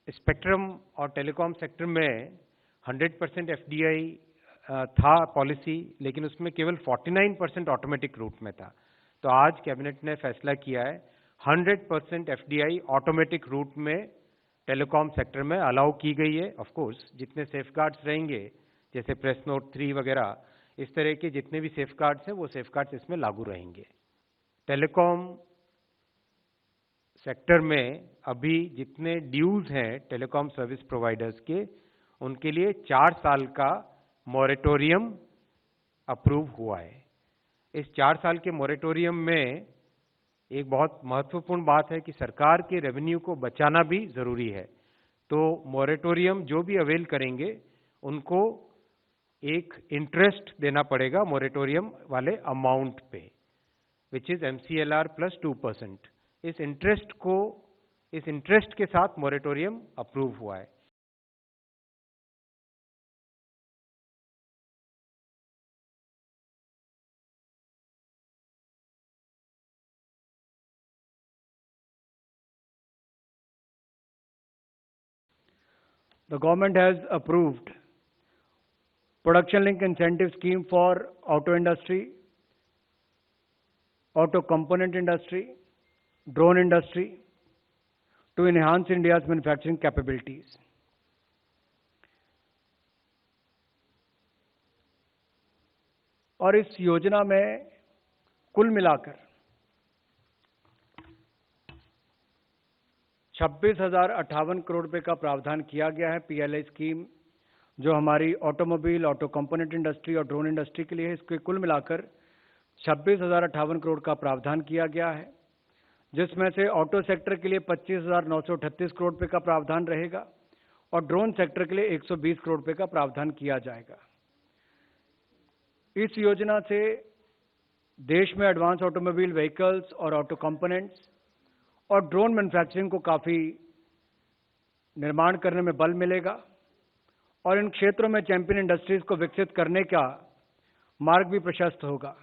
Spectrum और telecom sector में 100% FDI था पॉलिसी, लेकिन उसमें केवल 49% ऑटोमेटिक रूट में था। तो आज कैबिनेट ने फैसला किया है 100% एफडीआई ऑटोमेटिक रूट में टेलीकॉम सेक्टर में अलाउ की गई है। ऑफ कोर्स जितने सेफगार्ड्स रहेंगे, जैसे प्रेस नोट 3 वगैरह, इस तरह के जितने भी सेफगार्ड्स हैं वो सेफगार्ड्स इसमें लागू रहेंगे। टेलीकॉम सेक्टर में अभी जितने ड्यूज हैं टेलीकॉम सर्विस प्रोवाइडर्स के, उनके लिए 4 साल का मॉरेटोरियम अप्रूव हुआ है। इस 4 साल के मॉरेटोरियम में एक बहुत महत्वपूर्ण बात है कि सरकार के रेवेन्यू को बचाना भी जरूरी है। तो मॉरेटोरियम जो भी अवेल करेंगे उनको एक इंटरेस्ट देना पड़ेगा मॉरेटोरियम वाले अमाउंट पे, विच इज MCLR प्लस 2%। इस इंटरेस्ट के साथ मॉरेटोरियम अप्रूव हुआ है। The government has approved production link incentive scheme for auto industry, auto component industry, drone industry to enhance India's manufacturing capabilities. और इस योजना में कुल मिलाकर 26,058 करोड़ रुपए का प्रावधान किया गया है। PLI स्कीम जो हमारी ऑटोमोबाइल, ऑटो कंपोनेंट इंडस्ट्री और ड्रोन इंडस्ट्री के लिए है, इसके कुल मिलाकर 26,058 करोड़ का प्रावधान किया गया है, जिसमें से ऑटो सेक्टर के लिए 25,938 करोड़ रुपए का प्रावधान रहेगा और ड्रोन सेक्टर के लिए 120 करोड़ रुपए का प्रावधान किया जाएगा। इस योजना से देश में एडवांस ऑटोमोबाइल व्हीकल्स और ऑटो कंपोनेंट्स और ड्रोन मैन्युफैक्चरिंग को काफी निर्माण करने में बल मिलेगा और इन क्षेत्रों में चैंपियन इंडस्ट्रीज को विकसित करने का मार्ग भी प्रशस्त होगा।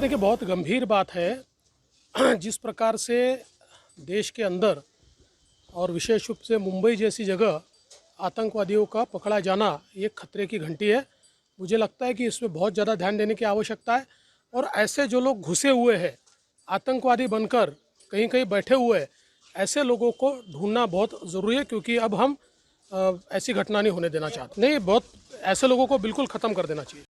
देखिए, बहुत गंभीर बात है जिस प्रकार से देश के अंदर और विशेष रूप से मुंबई जैसी जगह आतंकवादियों का पकड़ा जाना ये खतरे की घंटी है। मुझे लगता है कि इसमें बहुत ज़्यादा ध्यान देने की आवश्यकता है और ऐसे जो लोग घुसे हुए हैं आतंकवादी बनकर कहीं कहीं बैठे हुए हैं, ऐसे लोगों को ढूंढना बहुत ज़रूरी है, क्योंकि अब हम ऐसी घटना नहीं होने देना चाहते। नहीं, बहुत ऐसे लोगों को बिल्कुल ख़त्म कर देना चाहिए।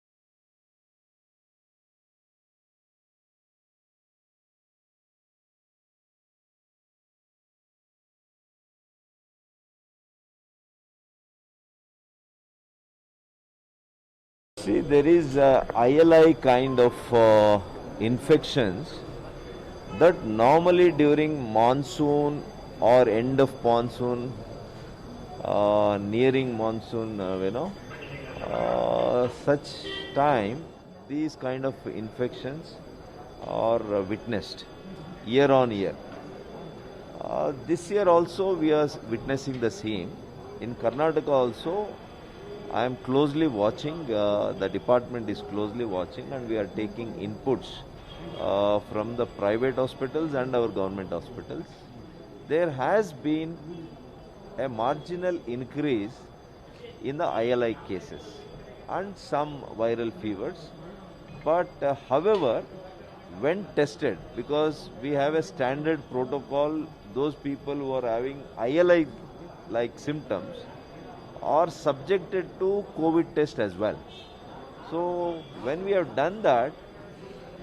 See, there is ILI kind of infections that normally during monsoon or end of monsoon, nearing monsoon, such time these kind of infections are witnessed year on year. This year also we are witnessing the same. In Karnataka also, I am closely watching, the department is closely watching, and we are taking inputs from the private hospitals and our government hospitals. There has been a marginal increase in the ILI cases and some viral fevers, but however, when tested, because we have a standard protocol, those people who are having ILI like symptoms are subjected to COVID test as well. So when we have done that,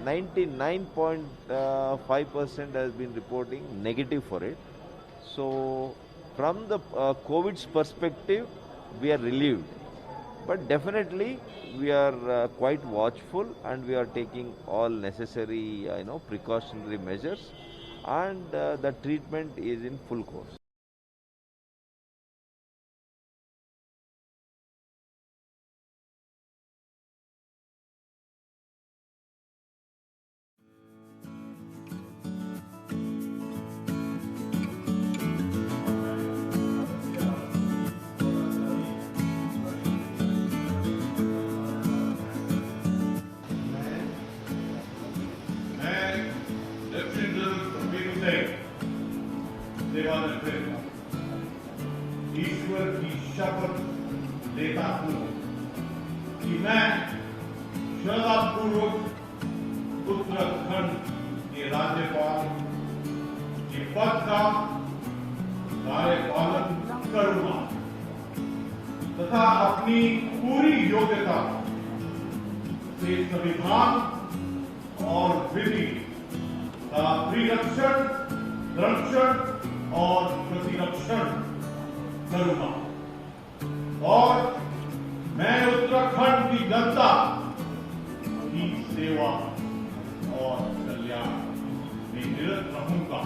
99.5% has been reporting negative for it. So from the COVID's perspective, we are relieved. But definitely we are quite watchful, and we are taking all necessary precautionary measures, and the treatment is in full course. ईश्वर की शपथ लेता हूं कि मैं श्रद्धापूर्वक उत्तराखंड के राज्यपाल के पद का कार्यपालन करूंगा तथा अपनी पूरी योग्यता से संविधान और विधि का परिरक्षण, रक्षण और प्रतिरक्षण करूंगा और मैं उत्तराखंड की जनता की सेवा और कल्याण में निरत रहूंगा।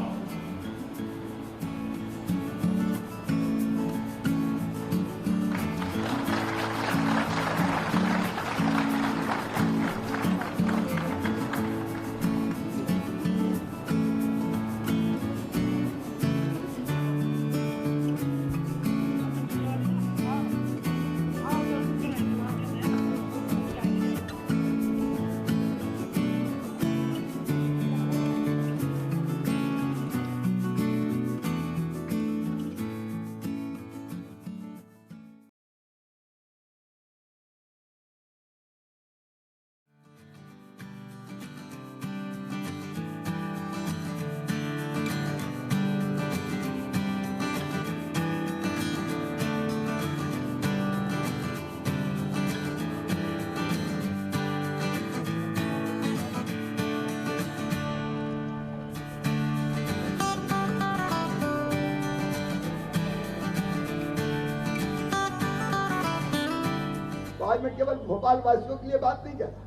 आज मैं केवल भोपाल वासियों के लिए बात नहीं कर रहा।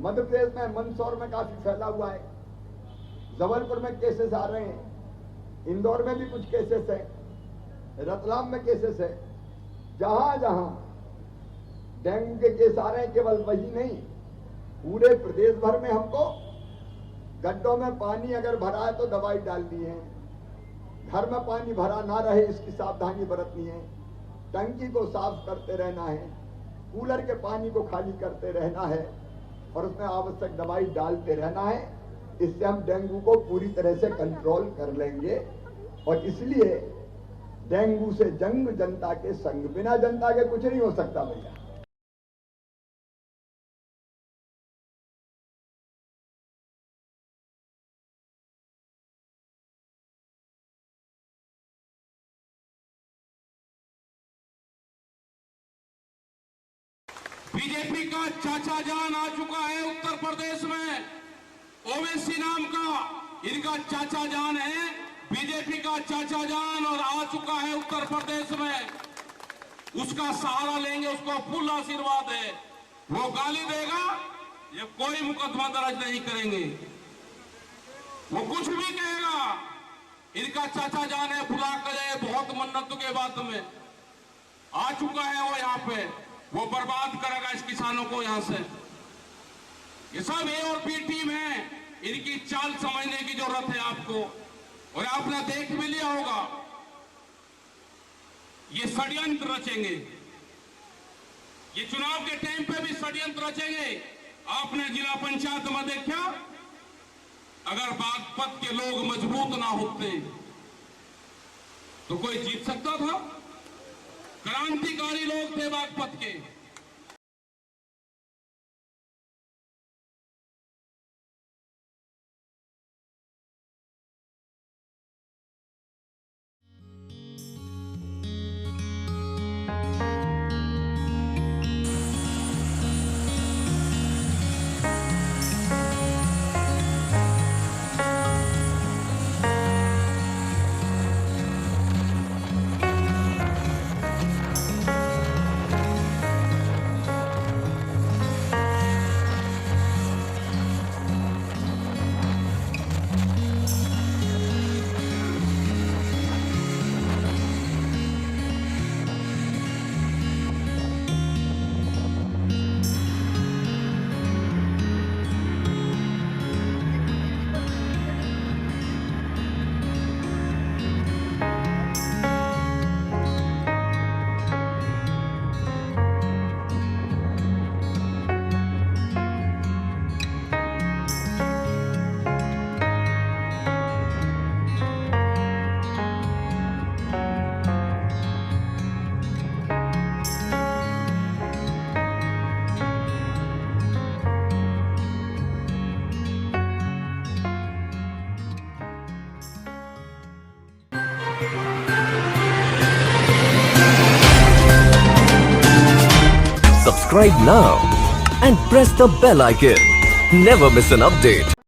मध्य प्रदेश में मंदसौर में काफी फैला हुआ है, जबलपुर में केसेस आ रहे हैं, इंदौर में भी कुछ केसेस हैं, रतलाम में केसेस है। जहां जहां डेंगू के केस आ रहे हैं, केवल वही नहीं, पूरे प्रदेश भर में हमको गड्ढों में पानी अगर भरा है तो दवाई डालनी है, घर में पानी भरा ना रहे इसकी सावधानी बरतनी है, टंकी को साफ करते रहना है, कूलर के पानी को खाली करते रहना है और उसमें आवश्यक दवाई डालते रहना है। इससे हम डेंगू को पूरी तरह से कंट्रोल कर लेंगे और इसलिए डेंगू से जंग जनता के संग, बिना जनता के कुछ नहीं हो सकता भैया। बीजेपी का चाचा जान आ चुका है उत्तर प्रदेश में, ओवैसी नाम का इनका चाचा जान है, बीजेपी का चाचा जान, और आ चुका है उत्तर प्रदेश में। उसका सहारा लेंगे, उसको फुल आशीर्वाद है। वो गाली देगा, ये कोई मुकदमा दर्ज नहीं करेंगे, वो कुछ भी कहेगा, इनका चाचा जान है, बुला कर बहुत मन्नतों के बाद में आ चुका है वो यहाँ पे, वो बर्बाद करेगा इस किसानों को यहां से। ये सब ए और बी टीम है, इनकी चाल समझने की जरूरत है आपको, और आपने देख भी लिया होगा ये षड्यंत्र रचेंगे, ये चुनाव के टाइम पे भी षड्यंत्र रचेंगे। आपने जिला पंचायत में देखा, अगर बागपत के लोग मजबूत ना होते तो कोई जीत सकता था? क्रांतिकारी लोग थे बागपत के। Subscribe now and press the bell icon. Never miss an update.